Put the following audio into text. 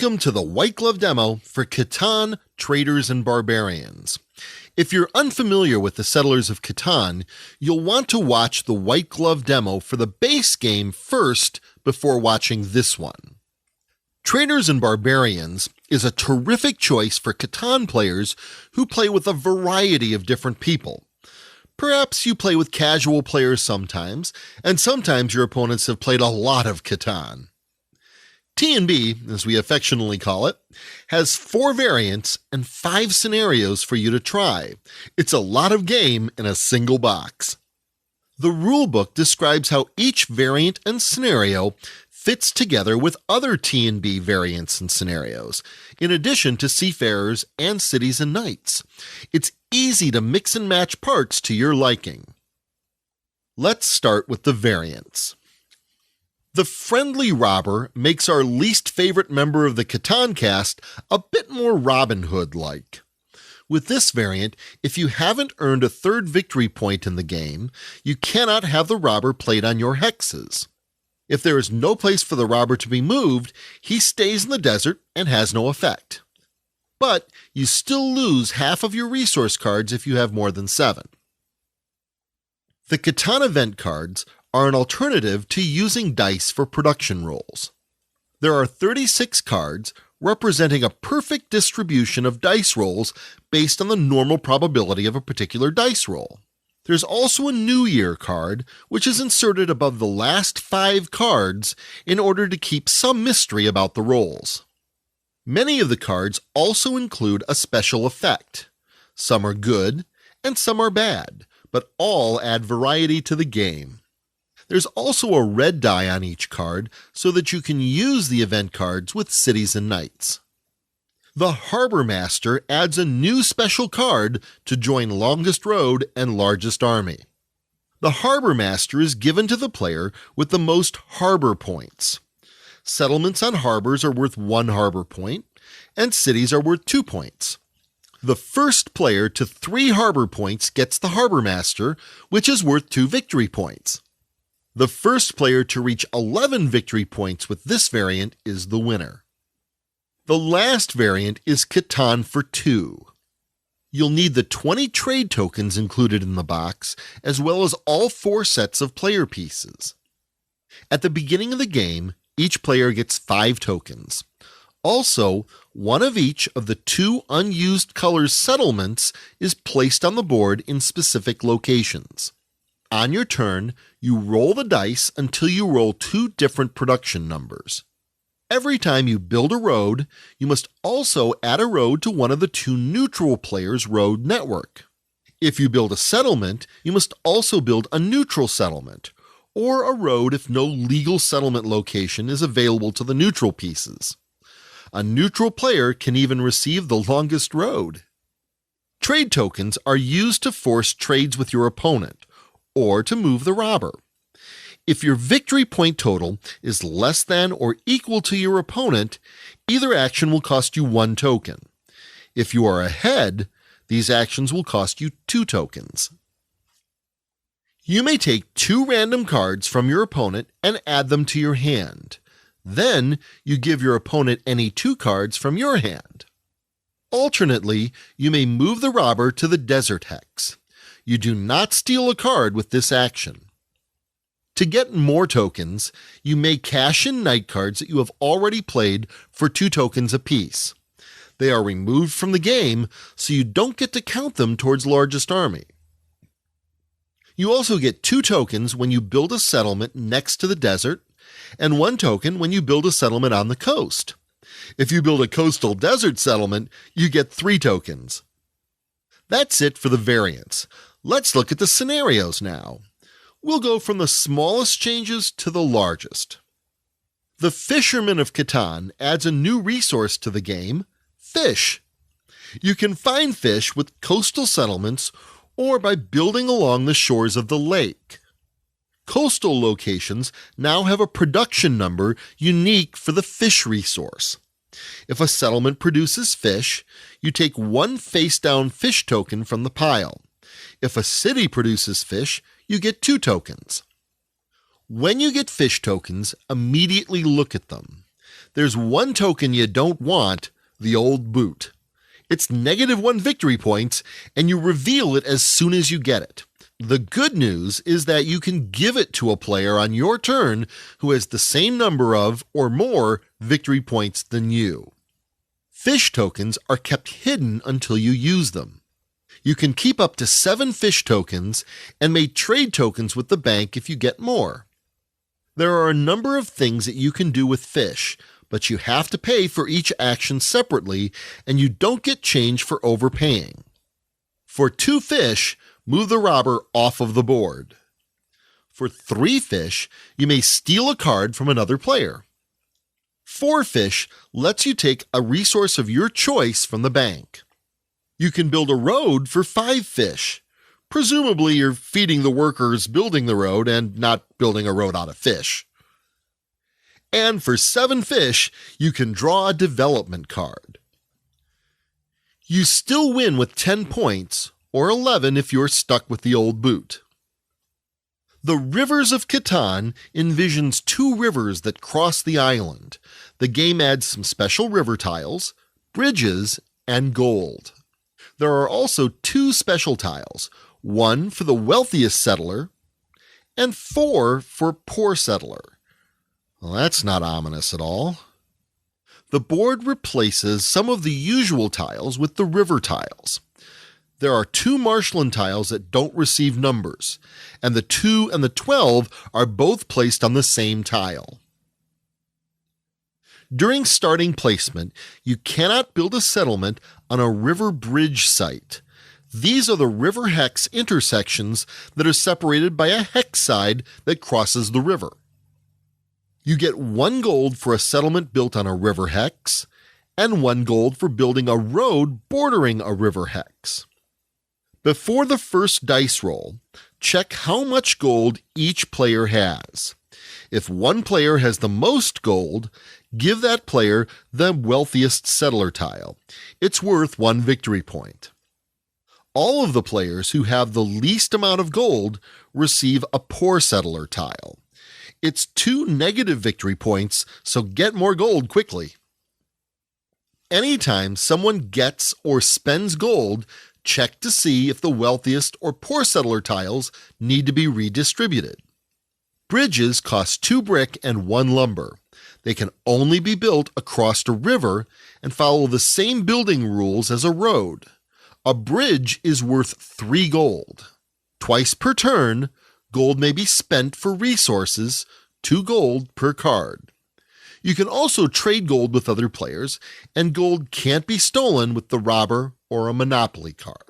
Welcome to the White Glove demo for Catan Traders and Barbarians. If you're unfamiliar with the Settlers of Catan, you'll want to watch the White Glove demo for the base game first before watching this one. Traders and Barbarians is a terrific choice for Catan players who play with a variety of different people. Perhaps you play with casual players sometimes, and sometimes your opponents have played a lot of Catan. T&B, as we affectionately call it, has 4 variants and 5 scenarios for you to try. It's a lot of game in a single box. The rulebook describes how each variant and scenario fits together with other T&B variants and scenarios, in addition to seafarers and cities and knights. It's easy to mix and match parts to your liking. Let's start with the variants. The Friendly Robber makes our least favorite member of the Catan cast a bit more Robin Hood-like. With this variant, if you haven't earned a 3rd victory point in the game, you cannot have the robber played on your hexes. If there is no place for the robber to be moved, he stays in the desert and has no effect. But you still lose half of your resource cards if you have more than 7. The Catan event cards are an alternative to using dice for production rolls. There are 36 cards representing a perfect distribution of dice rolls based on the normal probability of a particular dice roll. There's also a New Year card, which is inserted above the last 5 cards in order to keep some mystery about the rolls. Many of the cards also include a special effect. Some are good and some are bad, but all add variety to the game. There's also a red die on each card so that you can use the event cards with cities and knights. The Harbor Master adds a new special card to join Longest Road and Largest Army. The Harbor Master is given to the player with the most harbor points. Settlements on harbors are worth 1 harbor point, and cities are worth 2 points. The first player to 3 harbor points gets the Harbor Master, which is worth 2 victory points. The first player to reach 11 victory points with this variant is the winner. The last variant is Catan for 2. You'll need the 20 trade tokens included in the box, as well as all 4 sets of player pieces. At the beginning of the game, each player gets 5 tokens. Also, 1 of each of the 2 unused colors settlements is placed on the board in specific locations. On your turn, you roll the dice until you roll 2 different production numbers. Every time you build a road, you must also add a road to one of the 2 neutral players' road network. If you build a settlement, you must also build a neutral settlement, or a road if no legal settlement location is available to the neutral pieces. A neutral player can even receive the longest road. Trade tokens are used to force trades with your opponent, or to move the robber. If your victory point total is less than or equal to your opponent, either action will cost you 1 token. If you are ahead, these actions will cost you 2 tokens. You may take 2 random cards from your opponent and add them to your hand. Then you give your opponent any 2 cards from your hand. Alternately, you may move the robber to the desert hex. You do not steal a card with this action. To get more tokens, you may cash in knight cards that you have already played for 2 tokens apiece. They are removed from the game, so you don't get to count them towards Largest Army. You also get 2 tokens when you build a settlement next to the desert, and 1 token when you build a settlement on the coast. If you build a coastal desert settlement, you get 3 tokens. That's it for the variants. Let's look at the scenarios now. We'll go from the smallest changes to the largest. The Fisherman of Catan adds a new resource to the game, fish. You can find fish with coastal settlements or by building along the shores of the lake. Coastal locations now have a production number unique for the fish resource. If a settlement produces fish, you take 1 face-down fish token from the pile. If a city produces fish, you get 2 tokens. When you get fish tokens, immediately look at them. There's one token you don't want, the old boot. It's -1 victory points, and you reveal it as soon as you get it. The good news is that you can give it to a player on your turn who has the same number of, or more, victory points than you. Fish tokens are kept hidden until you use them. You can keep up to 7 fish tokens and may trade tokens with the bank if you get more. There are a number of things that you can do with fish, but you have to pay for each action separately, and you don't get change for overpaying. For 2 fish, move the robber off of the board. For 3 fish, you may steal a card from another player. 4 fish lets you take a resource of your choice from the bank. You can build a road for 5 fish. Presumably you're feeding the workers building the road and not building a road out of fish. And for 7 fish, you can draw a development card. You still win with 10 points, or 11 if you're stuck with the old boot. The Rivers of Catan envisions 2 rivers that cross the island. The game adds some special river tiles, bridges, and gold. There are also 2 special tiles, 1 for the wealthiest settler, and 4 for poor settler. Well, that's not ominous at all. The board replaces some of the usual tiles with the river tiles. There are 2 marshland tiles that don't receive numbers, and the 2 and the 12 are both placed on the same tile. During starting placement, you cannot build a settlement on a river bridge site. These are the river hex intersections that are separated by a hex side that crosses the river. You get 1 gold for a settlement built on a river hex, and 1 gold for building a road bordering a river hex. Before the first dice roll, check how much gold each player has. If one player has the most gold, give that player the wealthiest settler tile. It's worth 1 victory point. All of the players who have the least amount of gold receive a poor settler tile. It's 2 negative victory points, so get more gold quickly. Anytime someone gets or spends gold, check to see if the wealthiest or poor settler tiles need to be redistributed. Bridges cost 2 brick and 1 lumber. They can only be built across a river and follow the same building rules as a road. A bridge is worth 3 gold. Twice per turn, gold may be spent for resources, 2 gold per card. You can also trade gold with other players, and gold can't be stolen with the robber or a monopoly card.